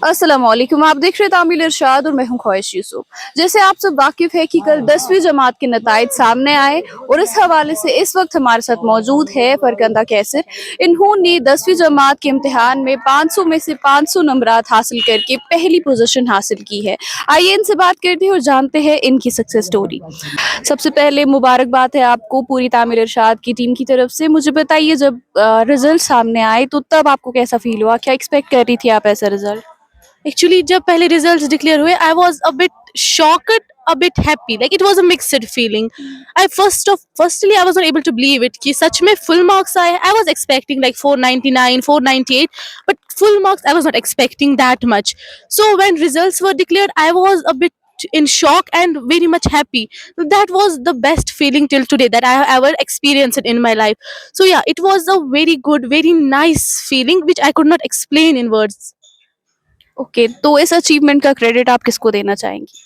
अस्सलामुअलैकुम। आप देख रहे हैं तामील इरशाद और मैं हूं ख्वाहिश यूसुफ। जैसे आप सब वाकिफ है कि कल 10वीं जमात के नताइज सामने आए और इस हवाले से इस वक्त हमारे साथ मौजूद है फरकंदा कैसर। इन्होंने 10वीं जमात के इम्तिहान में 500 में से 500 नंबरात हासिल करके पहली पोजीशन हासिल की है। आइए इनसे बात करते हैं और जानते हैं इनकी सक्सेस स्टोरी। सबसे पहले मुबारकबाद है आपको पूरी तामील इरशाद की टीम की तरफ से। मुझे बताइए, जब रिजल्ट सामने आए तो तब आपको कैसा फील हुआ? क्या एक्सपेक्ट कर रही थी आप ऐसा रिजल्ट? एक्चुअली जब पहले रिजल्ट्स डिक्लेयर हुए I was a bit shocked, a bit happy, like it was a mixed feeling. I firstly I was not able to believe it कि सच में full marks आए. I was expecting like 499 498, but full marks I was not expecting that much. So when results were declared I was a bit in shock and very much happy. That was the best feeling till today that I have ever experienced in my life. So yeah, it was a very good, very nice feeling which I could not explain in words. Okay, तो इस achievement का credit आप किसको देना चाहेंगी?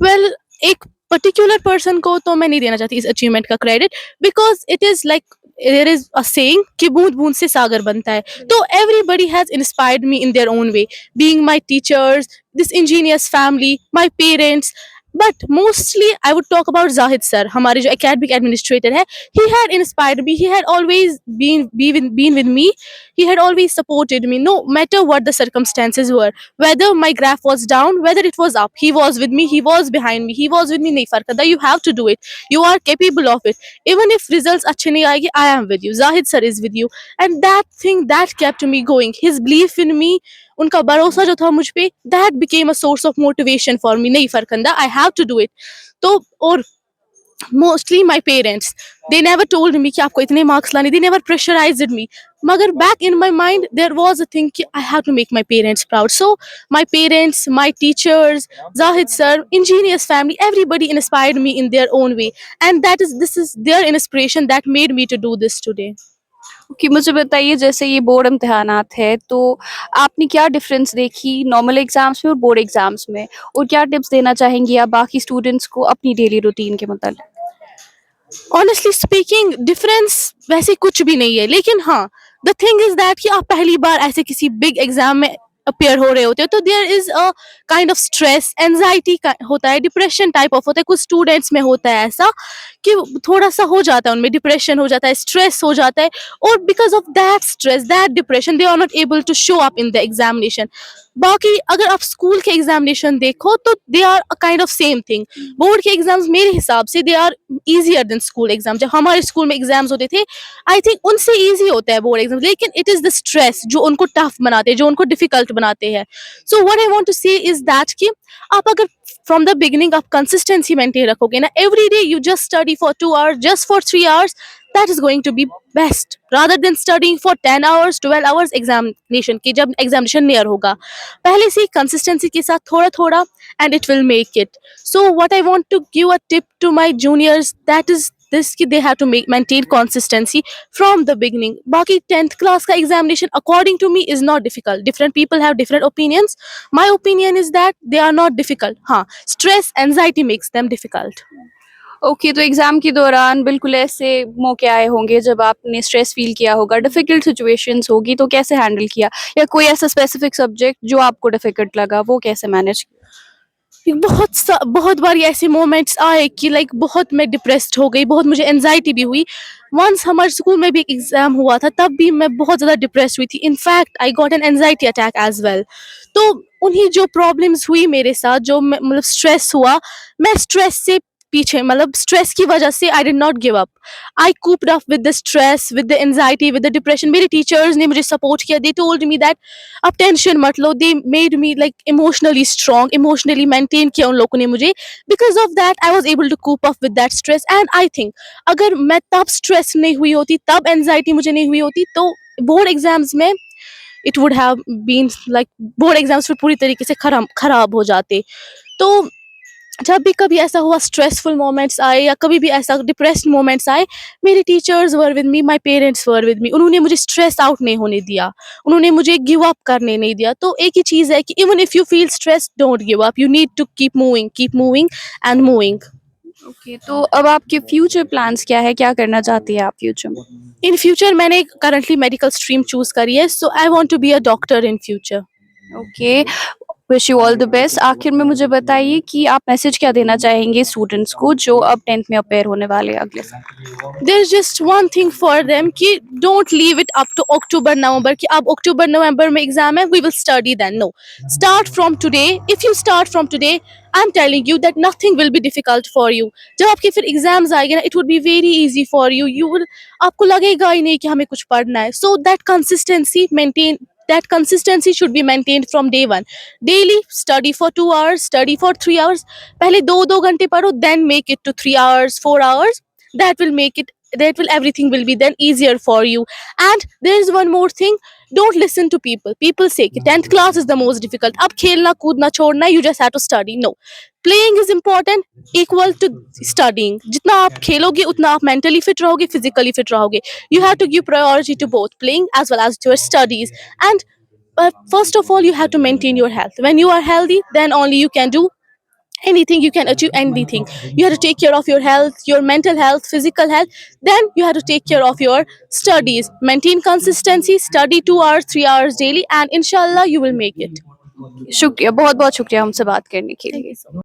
Well, एक particular person को तो मैं नहीं देना चाहती इस अचीवमेंट का credit, because it is like there is a saying कि बूंद बूंद से सागर बनता है. तो everybody has inspired me in their own way, being my teachers, this engineers family, my parents. But mostly I would talk about Zahid sir, हमारे जो एकेडमिक एडमिनिस्ट्रेटर है. He had inspired me, he had always been with me. He had always supported me no matter what the circumstances were, whether my graph was down, whether it was up. He was with me, he was behind me, he was with me. Nahi farkada, you have to do it, you are capable of it. Even if results अच्छे नहीं आएगी, I am with you, Zahid sir is with you. And that thing that kept me going, his belief in me, उनका भरोसा जो था मुझ पे, that became a source of motivation for me. नहीं Farkhanda, I have to do it. तो और mostly my parents, they never told me कि आपको इतने मार्क्स लाने, दे नेवर प्रेशराइज्ड मी. मगर back in my mind there was a thing कि I have to make my parents proud. So my parents, my teachers, Zahid sir, engineers family, everybody inspired me in their own way. And that is this is their inspiration that made me to do this today. Okay, मुझे बताइए, जैसे ये board इम्तिहानात है तो आपने क्या difference देखी normal exams में और बोर्ड एग्जाम्स में, और क्या टिप्स देना चाहेंगी आप बाकी स्टूडेंट्स को अपनी डेली रूटीन के मतलब? ऑनेस्टली स्पीकिंग डिफरेंस वैसे कुछ भी नहीं है, लेकिन हाँ, द थिंग इज दैट कि आप पहली बार ऐसे किसी बिग एग्जाम में अपियर हो रहे होते हो तो there is a kind of stress, anxiety होता है, डिप्रेशन टाइप ऑफ होता है. कुछ स्टूडेंट्स में होता है ऐसा कि थोड़ा सा हो जाता है, उनमें डिप्रेशन हो जाता है, स्ट्रेस हो जाता है. और because of that stress, that depression, they are not able to show up in the examination. बाकी अगर आप स्कूल के एग्जामिनेशन देखो तो they are a kind of same thing. Board के एग्जाम्स मेरे हिसाब से they are easier than school exam. जब हमारे स्कूल में एग्जाम्स होते थे, आई थिंक उनसे इजी होता है बोर्ड एग्जाम, लेकिन इट इज द स्ट्रेस जो उनको टफ बनाते हैं, जो उनको डिफिकल्ट बनाते हैं. So what I want to say is that कि आप अगर फ्रॉम द बिगिनिंग आप कंसिस्टेंसी मेंटेन रखोगे ना, every day you just study for 2 hours, just for 3 hours, that is going to be best rather than studying for 10 hours 12 hours examination की, जब examination near होगा. पहले से कंसिस्टेंसी के साथ थोड़ा थोड़ा, and it will make it. So what I want to give a tip to my juniors, that is this कि they have to maintain consistency from the beginning. बाकी 10th class का examination according to me is not difficult. Different people have different opinions. My opinion is that they are not difficult. हाँ, stress, anxiety makes them difficult. Okay, तो exam के दौरान बिल्कुल ऐसे मौके आए होंगे जब आपने स्ट्रेस फील किया होगा, डिफिकल्ट सिचुएशंस होगी, तो कैसे हैंडल किया? या कोई ऐसा स्पेसिफिक सब्जेक्ट जो आपको डिफिकल्ट लगा, वो कैसे मैनेज किया? बहुत बार ऐसे मोमेंट्स आए कि लाइक बहुत मैं डिप्रेस्ड हो गई, बहुत मुझे एनजाइटी भी हुई. वंस हमारे स्कूल में भी एक एग्जाम हुआ था, तब भी मैं बहुत ज़्यादा डिप्रेस्ड हुई थी. In fact I got an anxiety attack as well. तो उन्हीं जो प्रॉब्लम्स हुई मेरे साथ, जो मतलब स्ट्रेस हुआ, मैं स्ट्रेस से पीछे, मतलब स्ट्रेस की वजह से I did not give up. I coped up with the stress, with the anxiety, with the depression. मेरे टीचर्स ने मुझे सपोर्ट किया. दे टोल्ड मी दैट आप टेंशन मत लो. They made me like emotionally strong, emotionally maintain किया उन लोगों ने मुझे. Because of that I was able to cope up with that stress. And I think अगर मैं तब स्ट्रेस नहीं हुई होती, तब एनजाइटी मुझे नहीं हुई होती, तो बोर्ड एग्जाम्स में it would have been like, board exams फिर पूरी तरीके से खराब हो जाते. तो जब भी कभी ऐसा हुआ, स्ट्रेसफुल मोमेंट्स आए या कभी भी ऐसा डिप्रेस्ड मोमेंट्स आए, मेरे teachers were with me, my parents were with me. उन्होंने मुझे स्ट्रेस आउट नहीं होने दिया, उन्होंने मुझे गिव अप करने नहीं दिया. तो एक ही चीज़ है कि even if you feel stress, don't give up, you need to keep moving and moving. Okay, तो अब आपके फ्यूचर प्लान्स क्या है? क्या करना चाहती है आप फ्यूचर में? इन फ्यूचर मैंने करंटली मेडिकल स्ट्रीम चूज करी है, so I want to be a doctor in future. Okay, wish you all the best. आखिर में मुझे बताइए कि आप मैसेज क्या देना चाहेंगे स्टूडेंट्स को जो अब 10th में अपेयर होने वाले हैं अगले साल? There's just one thing for them कि don't leave it up to October November कि अब October November में exam है, we will study then. No, start from today. If you start from today, I'm telling you that nothing will be difficult for you. जब आपके फिर exams आएंगे ना, it would be very easy for you. You will, आपको लगेगा ही नहीं कि हमें कुछ पढ़ना है. So that consistency should be maintained from day one. Daily study for 2 hours, study for 3 hours. पहले 2 घंटे पढ़ो, then make it to 3 hours, 4 hours. That will make it, that will, everything will be then easier for you. And there is one more thing, don't listen to people say कि 10th class is the most difficult, अब खेलना कूदना छोड़ना है, you just have to study. No, playing is important equal to studying. जितना आप खेलोगे उतना आप mentally fit रहोगे, physically fit रहोगे. You have to give priority to both playing as well as to your studies. And first of all, you have to maintain your health. When you are healthy, then only you can do anything, you can achieve anything. You have to take care of your health, your mental health, physical health. Then you have to take care of your studies. Maintain consistency, study 2 hours, 3 hours daily, and inshallah you will make it. शुक्रिया, बहुत-बहुत शुक्रिया हमसे बात करने के Thank लिए। you so much.